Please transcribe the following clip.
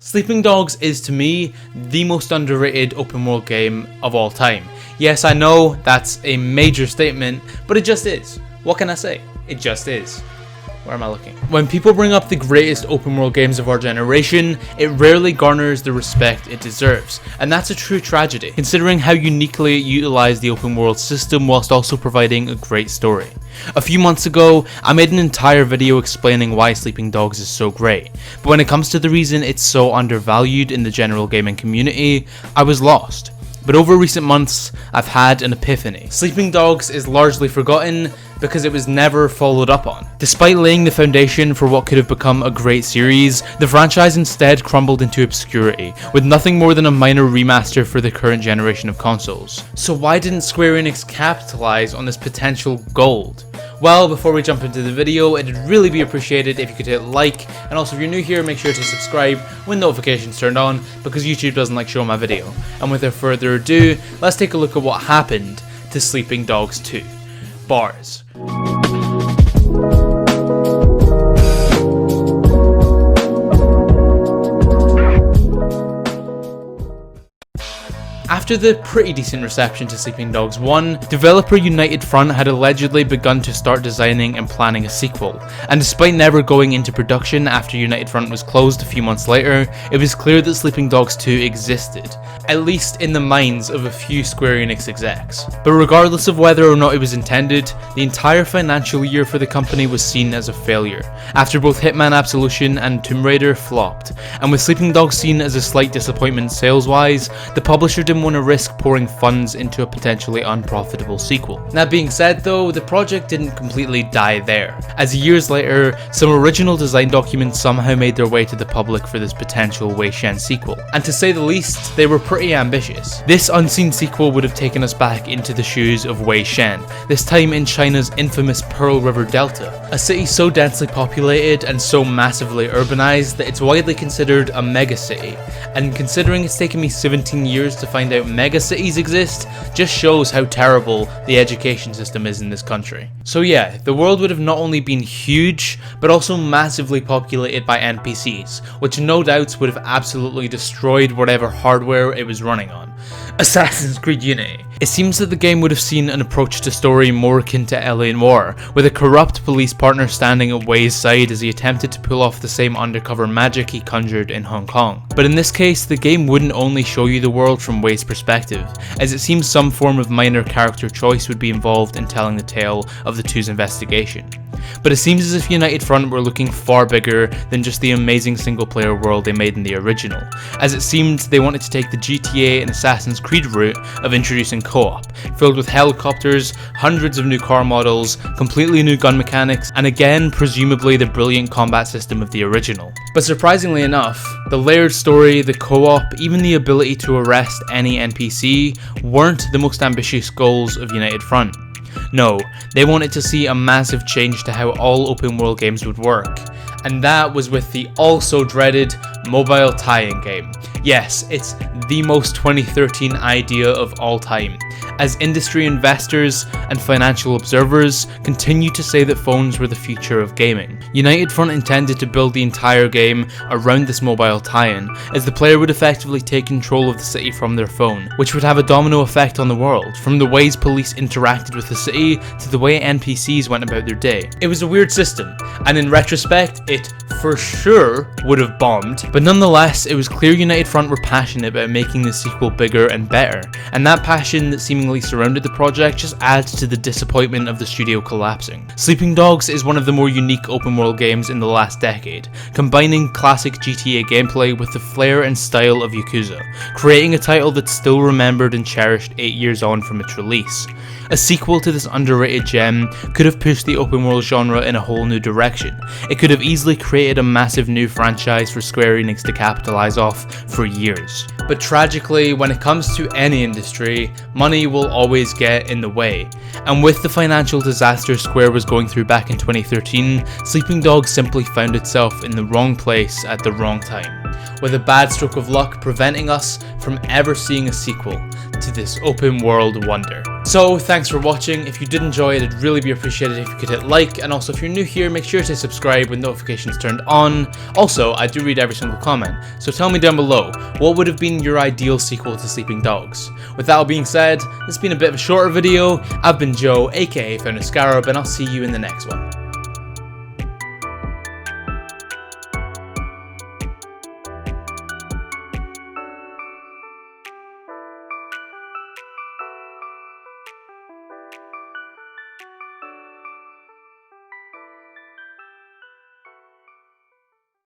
Sleeping Dogs is to me the most underrated open world game of all time. Yes, I know that's a major statement, but it just is. What can I say? It just is. Where am I looking? When people bring up the greatest open world games of our generation, it rarely garners the respect it deserves, and that's a true tragedy, considering how uniquely it utilized the open world system whilst also providing a great story. A few months ago, I made an entire video explaining why Sleeping Dogs is so great, but when it comes to the reason it's so undervalued in the general gaming community, I was lost. But over recent months, I've had an epiphany. Sleeping Dogs is largely forgotten because it was never followed up on. Despite laying the foundation for what could have become a great series, the franchise instead crumbled into obscurity, with nothing more than a minor remaster for the current generation of consoles. So why didn't Square Enix capitalize on this potential gold? Well, before we jump into the video, it'd really be appreciated if you could hit like, and also if you're new here, make sure to subscribe with notifications turned on, because YouTube doesn't like showing my video. And without further ado, let's take a look at what happened to Sleeping Dogs 2. Bars. After the pretty decent reception to Sleeping Dogs 1, developer United Front had allegedly begun to start designing and planning a sequel, and despite never going into production after United Front was closed a few months later, it was clear that Sleeping Dogs 2 existed, at least in the minds of a few Square Enix execs. But regardless of whether or not it was intended, the entire financial year for the company was seen as a failure, after both Hitman Absolution and Tomb Raider flopped, and with Sleeping Dogs seen as a slight disappointment sales-wise, the publisher didn't want to risk pouring funds into a potentially unprofitable sequel. That being said though, the project didn't completely die there, as years later, some original design documents somehow made their way to the public for this potential Wei Shen sequel, and to say the least, they were pretty ambitious. This unseen sequel would have taken us back into the shoes of Wei Shen, this time in China's infamous Pearl River Delta, a city so densely populated and so massively urbanized that it's widely considered a megacity, and considering it's taken me 17 years to find out megacities exist, just shows how terrible the education system is in this country. So yeah, the world would have not only been huge, but also massively populated by NPCs, which no doubts would have absolutely destroyed whatever hardware it was running on. Assassin's Creed Unity. It seems that the game would have seen an approach to story more akin to Alien War, with a corrupt police partner standing at Wei's side as he attempted to pull off the same undercover magic he conjured in Hong Kong. But in this case, the game wouldn't only show you the world from Wei's perspective, as it seems some form of minor character choice would be involved in telling the tale of the two's investigation. But it seems as if United Front were looking far bigger than just the amazing single player world they made in the original, as it seemed they wanted to take the GTA and Assassin's Creed route of introducing co-op, filled with helicopters, hundreds of new car models, completely new gun mechanics, and again presumably the brilliant combat system of the original. But surprisingly enough, the layered story, the co-op, even the ability to arrest any NPC weren't the most ambitious goals of United Front. No, they wanted to see a massive change to how all open world games would work, and that was with the also dreaded mobile tie-in game. Yes, it's the most 2013 idea of all time, as industry investors and financial observers continue to say that phones were the future of gaming. United Front intended to build the entire game around this mobile tie-in, as the player would effectively take control of the city from their phone, which would have a domino effect on the world, from the ways police interacted with the city to the way NPCs went about their day. It was a weird system, and in retrospect, it for sure would have bombed, but nonetheless, it was clear United Front were passionate about making the sequel bigger and better, and that passion that seemingly surrounded the project just adds to the disappointment of the studio collapsing. Sleeping Dogs is one of the more unique open world games in the last decade, combining classic GTA gameplay with the flair and style of Yakuza, creating a title that's still remembered and cherished 8 years on from its release. A sequel to this underrated gem could have pushed the open world genre in a whole new direction. It could have easily created a massive new franchise for Square Enix to capitalize off for years. But tragically, when it comes to any industry, money will always get in the way. And with the financial disaster Square was going through back in 2013, Sleeping Dogs simply found itself in the wrong place at the wrong time, with a bad stroke of luck preventing us from ever seeing a sequel to this open world wonder. So thanks for watching. If you did enjoy it, it'd really be appreciated if you could hit like, and also if you're new here, make sure to subscribe with notifications turned on. Also, I do read every single comment, so tell me down below, what would have been your ideal sequel to Sleeping Dogs? With that all being said, this has been a bit of a shorter video. I've been Joe, aka Found a Scarab, and I'll see you in the next one.